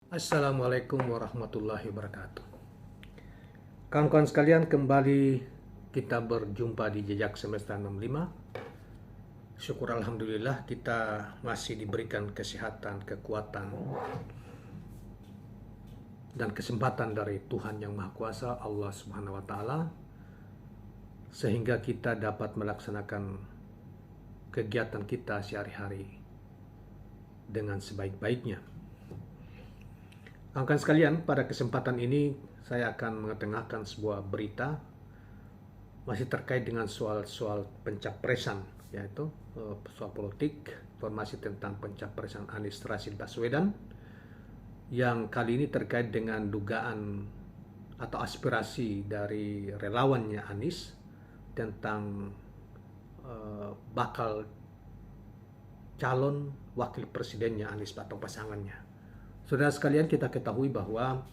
Assalamualaikum warahmatullahi wabarakatuh. Kawan-kawan sekalian, kembali kita berjumpa di Jejak Semesta 65. Syukur Alhamdulillah kita masih diberikan kesehatan, kekuatan, dan kesempatan dari Tuhan Yang Maha Kuasa, Allah Subhanahu wa Ta'ala, sehingga kita dapat melaksanakan kegiatan kita sehari-hari dengan sebaik-baiknya. Kawan-kawan sekalian, pada kesempatan ini saya akan mengetengahkan sebuah berita masih terkait dengan soal-soal pencapresan, yaitu soal politik, informasi tentang pencapresan Anies Rashid Baswedan, yang kali ini terkait dengan dugaan atau aspirasi dari relawannya Anies tentang bakal calon wakil presidennya Anies atau pasangannya. Saudara sekalian, kita ketahui bahwa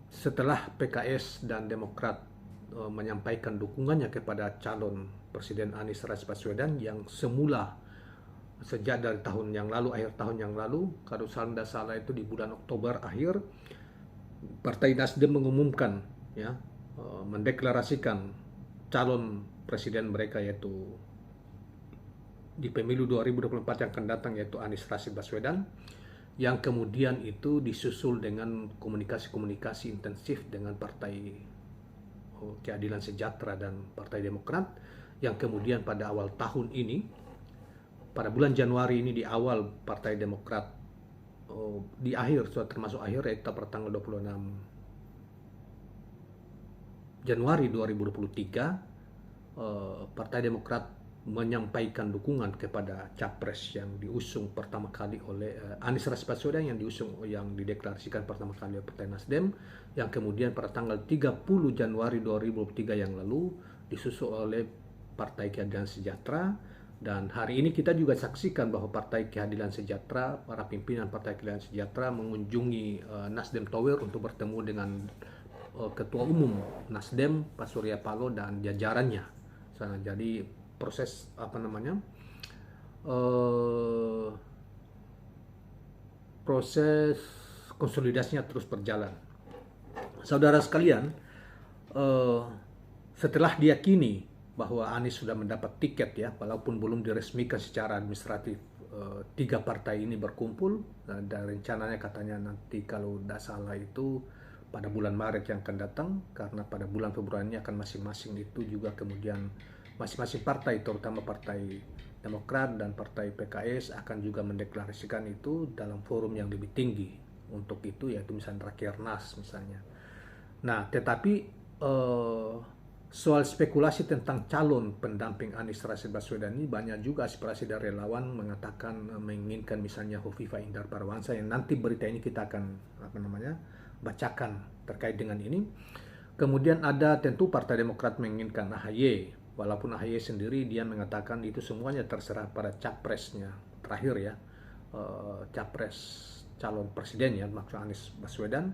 setelah PKS dan Demokrat menyampaikan dukungannya kepada calon Presiden Anies Rashid Baswedan yang semula sejak dari tahun yang lalu, akhir tahun yang lalu, kalau tidak salah itu di bulan Oktober akhir, Partai Nasdem mengumumkan, ya, mendeklarasikan calon presiden mereka, yaitu di pemilu 2024 yang akan datang, yaitu Anies Rashid Baswedan, yang kemudian itu disusul dengan komunikasi-komunikasi intensif dengan Partai Keadilan Sejahtera dan Partai Demokrat, yang kemudian pada awal tahun ini, pada bulan Januari ini, di awal Partai Demokrat, di akhir, sudah termasuk akhir, yaitu pada tanggal 26 Januari 2023, Partai Demokrat menyampaikan dukungan kepada capres yang diusung pertama kali oleh Anies Rashid Baswedan, yang dideklarasikan pertama kali oleh Partai Nasdem, yang kemudian pada tanggal 30 Januari 2023 yang lalu disusul oleh Partai Keadilan Sejahtera. Dan hari ini kita juga saksikan bahwa Partai Keadilan Sejahtera, para pimpinan Partai Keadilan Sejahtera mengunjungi Nasdem Tower untuk bertemu dengan Ketua Umum Nasdem, Pak Surya Paloh, dan jajarannya. Jadi proses proses konsolidasinya terus berjalan. Saudara sekalian, setelah diyakini bahwa Anies sudah mendapat tiket, ya, walaupun belum diresmikan secara administratif, tiga partai ini berkumpul, dan rencananya katanya nanti kalau tidak salah itu pada bulan Maret yang akan datang, karena pada bulan Februari akan masing-masing itu juga kemudian masing-masing partai, terutama Partai Demokrat dan Partai PKS, akan juga mendeklarasikan itu dalam forum yang lebih tinggi untuk itu, yaitu misalnya Rakernas misalnya. Nah, tetapi soal spekulasi tentang calon pendamping Anies Rashid Baswedan ini, banyak juga aspirasi dari relawan mengatakan menginginkan misalnya Hovifah Indar Parawansa, yang nanti berita ini kita akan bacakan terkait dengan ini. Kemudian ada tentu Partai Demokrat menginginkan AHY, walaupun AHY sendiri dia mengatakan itu semuanya terserah pada capresnya terakhir, ya, capres calon presiden, ya, maksud Anies Baswedan.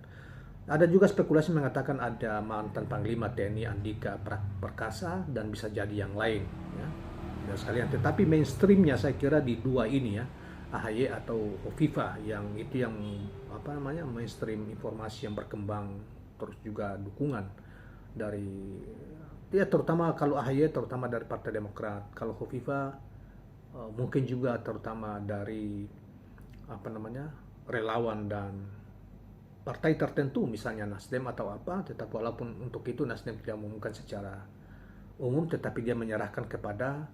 Ada juga spekulasi mengatakan ada mantan Panglima TNI Andika Perkasa dan bisa jadi yang lain, ya, dan sekalian. Tetapi mainstreamnya saya kira di dua ini, ya, AHY atau Hovifah, yang itu yang mainstream informasi yang berkembang, terus juga dukungan dari, ya, terutama kalau AHY terutama dari Partai Demokrat, kalau Hovifah mungkin juga terutama dari relawan dan partai tertentu, misalnya Nasdem atau apa. Tetapi walaupun untuk itu Nasdem tidak mengumumkan secara umum, tetapi dia menyerahkan kepada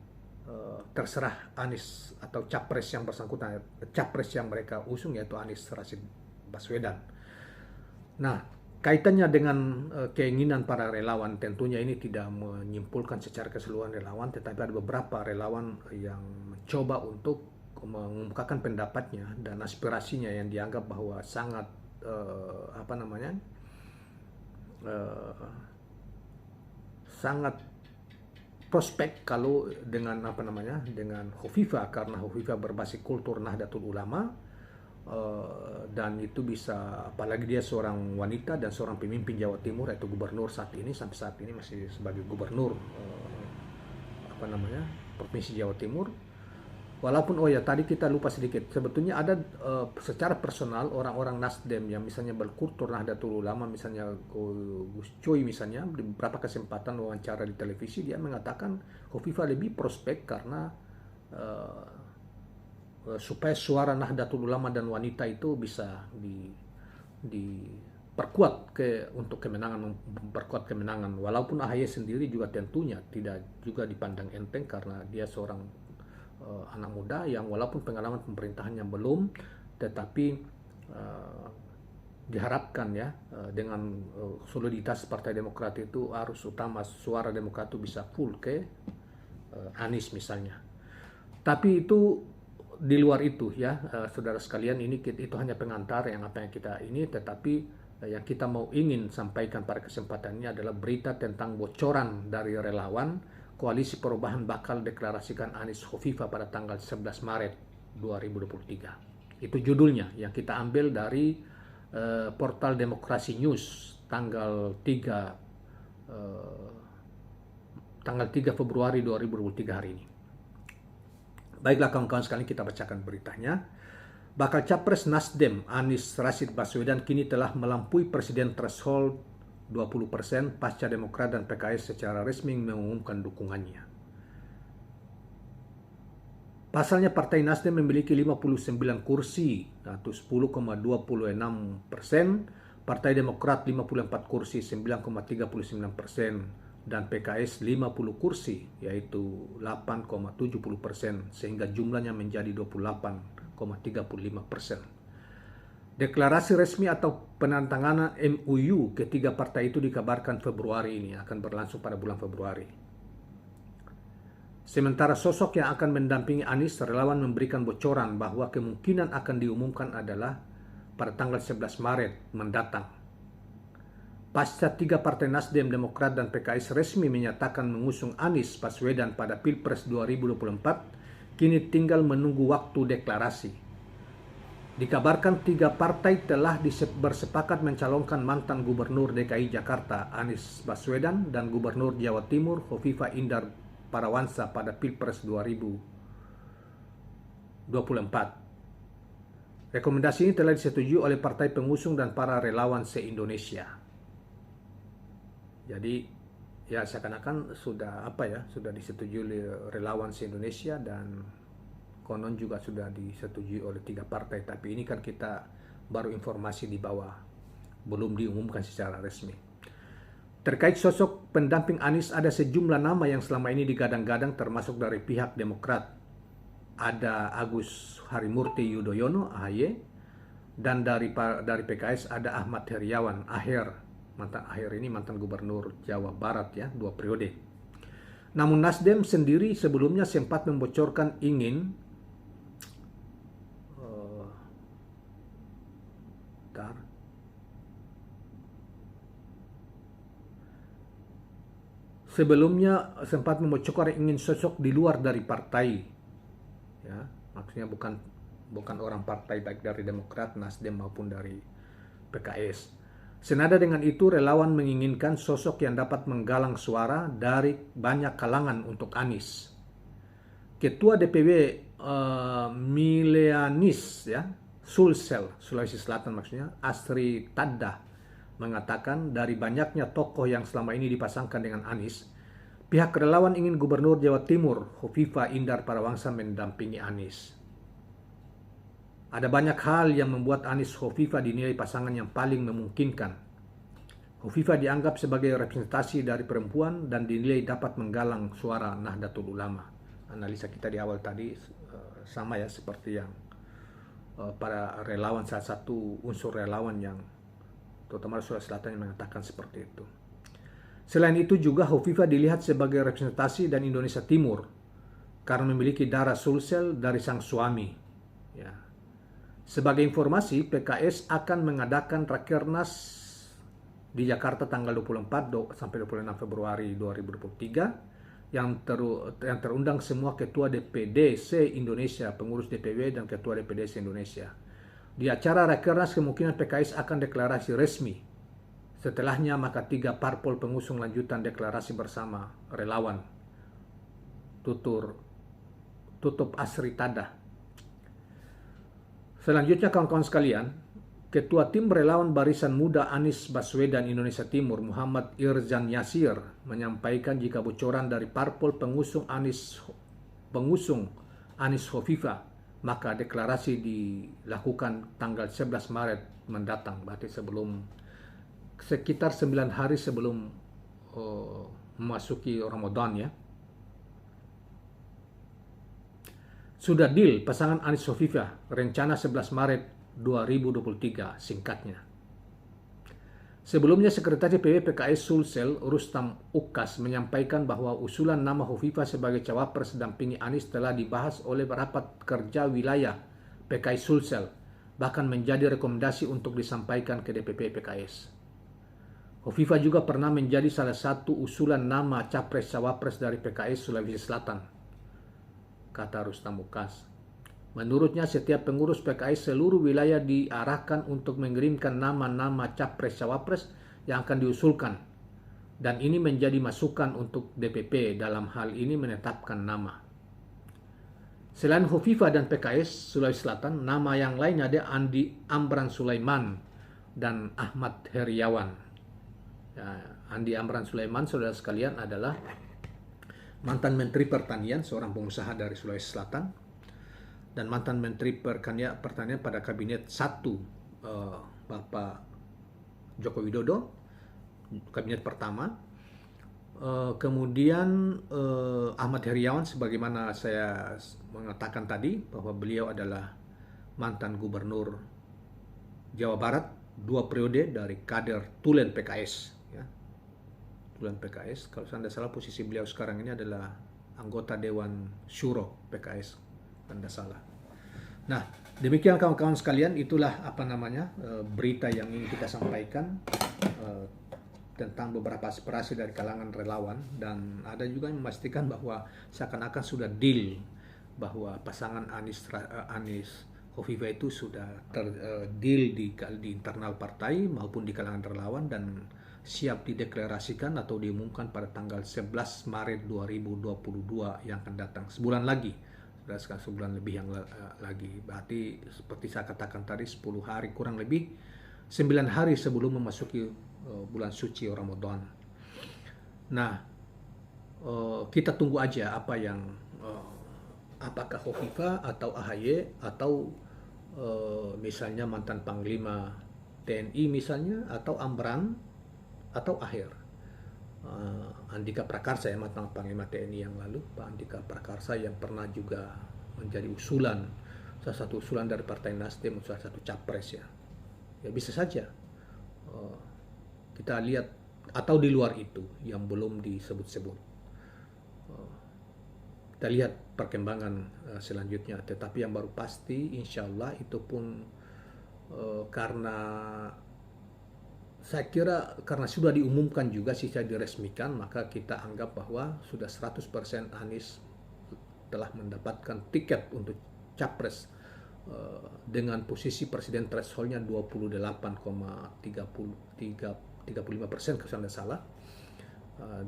terserah Anies atau capres yang bersangkutan, capres yang mereka usung, yaitu Anies Rashid Baswedan. Nah, kaitannya dengan keinginan para relawan, tentunya ini tidak menyimpulkan secara keseluruhan relawan, tetapi ada beberapa relawan yang mencoba untuk mengungkapkan pendapatnya dan aspirasinya yang dianggap bahwa sangat sangat prospek kalau dengan dengan Hovifah, karena Hovifah berbasis kultur Nahdlatul Ulama, dan itu bisa, apalagi dia seorang wanita dan seorang pemimpin Jawa Timur, yaitu gubernur sampai saat ini masih sebagai gubernur Provinsi Jawa Timur. Walaupun oh ya tadi kita lupa sedikit, sebetulnya ada secara personal orang-orang Nasdem yang misalnya berkultur Nahdlatul Ulama, misalnya Gus Coy misalnya di beberapa kesempatan wawancara di televisi dia mengatakan Khofifah lebih prospek karena supaya suara Nahdlatul Ulama dan wanita itu bisa diperkuat untuk kemenangan, memperkuat kemenangan. Walaupun AHY sendiri juga tentunya tidak juga dipandang enteng karena dia seorang anak muda yang walaupun pengalaman pemerintahannya belum, tetapi diharapkan ya dengan soliditas Partai Demokrat itu arus utama suara Demokrat itu bisa full ke Anies misalnya. Tapi itu di luar itu ya, saudara sekalian, ini itu hanya pengantar yang apa yang kita ini, tetapi yang kita mau ingin sampaikan pada kesempatan ini adalah berita tentang bocoran dari relawan Koalisi Perubahan bakal deklarasikan Anies Khofifah pada tanggal 11 Maret 2023. Itu judulnya yang kita ambil dari portal Demokrasi News tanggal 3 Februari 2023 hari ini. Baiklah kawan-kawan sekalian, kita bacakan beritanya. Bakal Capres Nasdem Anies Rashid Baswedan kini telah melampaui presiden threshold 20% pasca Demokrat dan PKS secara resmi mengumumkan dukungannya. Pasalnya Partai Nasdem memiliki 59 kursi atau 10,26%, Partai Demokrat 54 kursi 9,39%, dan PKS 50 kursi yaitu 8,70%, sehingga jumlahnya menjadi 28,35%. Deklarasi resmi atau penandatanganan MOU ketiga partai itu dikabarkan Februari ini, akan berlangsung pada bulan Februari. Sementara sosok yang akan mendampingi Anies, relawan memberikan bocoran bahwa kemungkinan akan diumumkan adalah pada tanggal 11 Maret mendatang. Pasca 3 partai Nasdem, Demokrat, dan PKS resmi menyatakan mengusung Anies Baswedan pada Pilpres 2024, kini tinggal menunggu waktu deklarasi. Dikabarkan 3 partai telah bersepakat mencalonkan mantan Gubernur DKI Jakarta Anies Baswedan dan Gubernur Jawa Timur Khofifah Indar Parawansa pada Pilpres 2024. Rekomendasi ini telah disetujui oleh partai pengusung dan para relawan se-Indonesia. Jadi ya seakan-akan sudah sudah disetujui oleh relawan se-Indonesia dan konon juga sudah disetujui oleh 3 partai, tapi ini kan kita baru informasi di bawah, belum diumumkan secara resmi. Terkait sosok pendamping Anies, ada sejumlah nama yang selama ini digadang-gadang termasuk dari pihak Demokrat. Ada Agus Harimurti Yudhoyono, AHY, dan dari PKS ada Ahmad Heriawan, Aher. Aher ini mantan Gubernur Jawa Barat ya, 2 periode. Namun Nasdem sendiri sebelumnya sempat membocorkan ingin ingin sosok di luar dari partai, ya maksudnya bukan orang partai baik dari Demokrat, Nasdem maupun dari PKS. Senada dengan itu, relawan menginginkan sosok yang dapat menggalang suara dari banyak kalangan untuk Anies. Ketua DPW Mileanis ya, Sulsel, Sulawesi Selatan maksudnya, Astri Tadda mengatakan dari banyaknya tokoh yang selama ini dipasangkan dengan Anies, pihak relawan ingin Gubernur Jawa Timur Khofifah Indar Parawansa mendampingi Anies. Ada banyak hal yang membuat Anies Khofifah dinilai pasangan yang paling memungkinkan. Khofifah dianggap sebagai representasi dari perempuan dan dinilai dapat menggalang suara Nahdlatul Ulama. Analisa kita di awal tadi sama ya seperti yang para relawan, salah satu unsur relawan yang terutama Sulawesi Selatan yang mengatakan seperti itu. Selain itu juga Khofifah dilihat sebagai representasi dan Indonesia Timur karena memiliki darah Sulsel dari sang suami. Ya. Sebagai informasi, PKS akan mengadakan Rakernas di Jakarta tanggal 24 sampai 26 Februari 2023 yang terundang semua ketua DPD se-Indonesia, pengurus DPW dan ketua DPD se-Indonesia. Di acara Rakernas kemungkinan PKS akan deklarasi resmi. Setelahnya maka 3 parpol pengusung lanjutan deklarasi bersama relawan tutur tutup Asri Tada. Selanjutnya kawan-kawan sekalian, Ketua Tim Relawan Barisan Muda Anies Baswedan Indonesia Timur, Muhammad Irzan Yasir, menyampaikan jika bocoran dari parpol pengusung Anies Khofifah, maka deklarasi dilakukan tanggal 11 Maret mendatang, berarti sekitar 9 hari sebelum memasuki Ramadan ya. Sudah deal pasangan Anies Khofifah, rencana 11 Maret 2023 singkatnya. Sebelumnya Sekretaris PB PKS Sulsel Rustam Ukas menyampaikan bahwa usulan nama Khofifah sebagai cawapres dampingi Anies telah dibahas oleh rapat kerja wilayah PKS Sulsel, bahkan menjadi rekomendasi untuk disampaikan ke DPP PKS. Khofifah juga pernah menjadi salah satu usulan nama capres-cawapres dari PKS Sulawesi Selatan, kata Rustam Ukas. Menurutnya, setiap pengurus PKS seluruh wilayah diarahkan untuk mengirimkan nama-nama capres-cawapres yang akan diusulkan, dan ini menjadi masukan untuk DPP dalam hal ini menetapkan nama. Selain Khofifah dan PKS Sulawesi Selatan, nama yang lain ada Andi Amran Sulaiman dan Ahmad Heriawan. Ya, Andi Amran Sulaiman, saudara sekalian, adalah mantan Menteri Pertanian, seorang pengusaha dari Sulawesi Selatan, dan mantan Menteri Pertanian pada Kabinet 1 Bapak Joko Widodo, Kabinet pertama. Kemudian Ahmad Heriawan, sebagaimana saya mengatakan tadi, bahwa beliau adalah mantan Gubernur Jawa Barat 2 periode dari kader Tulen PKS. Ya. Tulen PKS, kalau saya tidak salah posisi beliau sekarang ini adalah anggota Dewan Syuro PKS. Anda salah. Nah, demikian kawan-kawan sekalian, itulah berita yang ingin kita sampaikan tentang beberapa aspirasi dari kalangan relawan, dan ada juga yang memastikan bahwa seakan-akan sudah deal bahwa pasangan Anies Khofifah itu sudah deal di internal partai maupun di kalangan relawan, dan siap dideklarasikan atau diumumkan pada tanggal 11 Maret 2022 yang akan datang, sebulan lagi. Sebulan lebih yang lagi. Berarti seperti saya katakan tadi, 10 hari kurang lebih 9 hari sebelum memasuki bulan suci Ramadan. Nah, kita tunggu aja apakah Khofifah atau AHY atau misalnya mantan Panglima TNI misalnya, atau Amran atau Aher. Andika Prakarsa, ya, mantan Panglima TNI yang lalu, Pak Andika Prakarsa, yang pernah juga menjadi salah satu usulan dari Partai Nasdem, salah satu capres ya. Ya bisa saja kita lihat, atau di luar itu yang belum disebut-sebut. Kita lihat perkembangan selanjutnya, tetapi yang baru pasti insya Allah itu pun karena saya kira karena sudah diumumkan juga, secara diresmikan, maka kita anggap bahwa sudah 100% Anies telah mendapatkan tiket untuk capres dengan posisi presiden thresholdnya 28,35% kalau saya tidak salah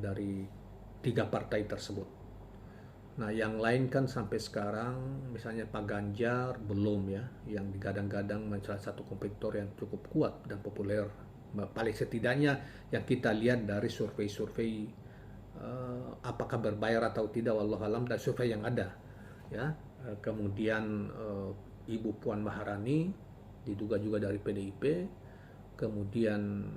dari 3 partai tersebut. Nah, yang lain kan sampai sekarang, misalnya Pak Ganjar belum ya, yang digadang-gadang menjadi salah satu kompetitor yang cukup kuat dan populer. Paling setidaknya yang kita lihat dari survei-survei, apakah berbayar atau tidak, wallahualam, dan survei yang ada ya. Kemudian Ibu Puan Maharani diduga juga dari PDIP, kemudian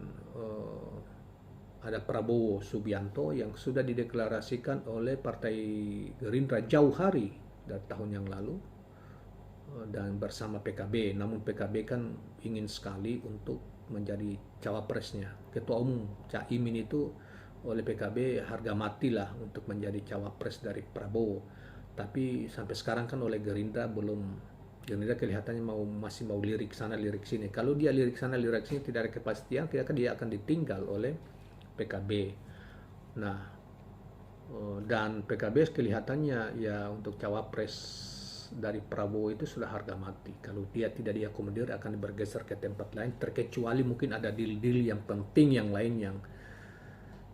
ada Prabowo Subianto yang sudah dideklarasikan oleh Partai Gerindra jauh hari dari tahun yang lalu, dan bersama PKB. Namun PKB kan ingin sekali untuk menjadi cawapresnya. Ketua Umum Caimin itu oleh PKB harga mati lah untuk menjadi cawapres dari Prabowo. Tapi sampai sekarang kan oleh Gerindra Gerindra kelihatannya masih mau lirik sana lirik sini. Kalau dia lirik sana lirik sini tidak ada kepastian, tidak, dia akan ditinggal oleh PKB. Nah, dan PKB kelihatannya ya untuk cawapres dari Prabowo itu sudah harga mati. Kalau dia tidak diakomodir akan bergeser ke tempat lain, terkecuali mungkin ada deal-deal yang penting yang lain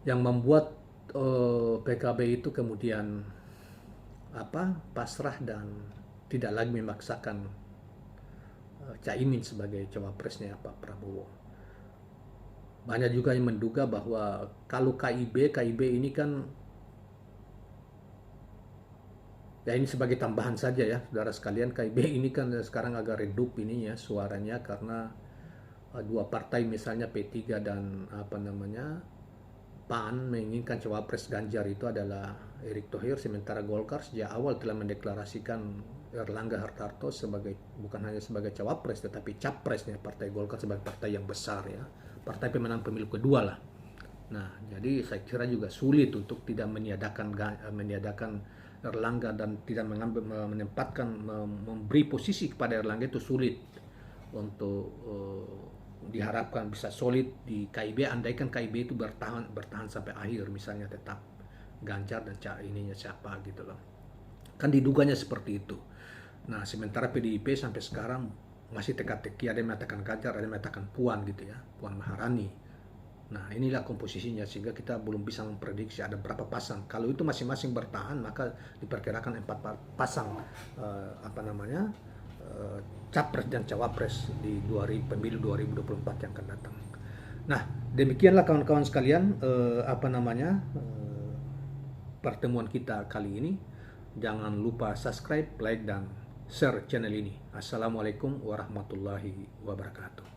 yang membuat PKB itu kemudian pasrah dan tidak lagi memaksakan Caimin sebagai cawapresnya Pak Prabowo. Banyak juga yang menduga bahwa kalau KIB ini kan, ya ini sebagai tambahan saja ya, saudara sekalian, KIB ini kan sekarang agak redup ininya suaranya karena dua partai misalnya P3 dan PAN menginginkan cawapres Ganjar itu adalah Erick Thohir, sementara Golkar sejak awal telah mendeklarasikan Erlangga Hartarto sebagai, bukan hanya sebagai cawapres tetapi capresnya partai Golkar sebagai partai yang besar ya, partai pemenang pemilu kedua lah. Nah, jadi saya kira juga sulit untuk tidak meniadakan Erlangga dan tidak menempatkan, memberi posisi kepada Erlangga itu sulit untuk diharapkan bisa solid di KIB. Andaikan KIB itu bertahan sampai akhir, misalnya tetap Ganjar dan ininya siapa gitu loh, kan diduganya seperti itu. Nah, sementara PDIP sampai sekarang masih teka-teki, ada yang mengatakan Ganjar, ada yang mengatakan Puan gitu ya, Puan Maharani. Nah, inilah komposisinya sehingga kita belum bisa memprediksi ada berapa pasang. Kalau itu masing-masing bertahan, maka diperkirakan 4 pasang capres dan cawapres di pemilu 2024 yang akan datang. Nah, demikianlah kawan-kawan sekalian pertemuan kita kali ini. Jangan lupa subscribe, like, dan share channel ini. Assalamualaikum warahmatullahi wabarakatuh.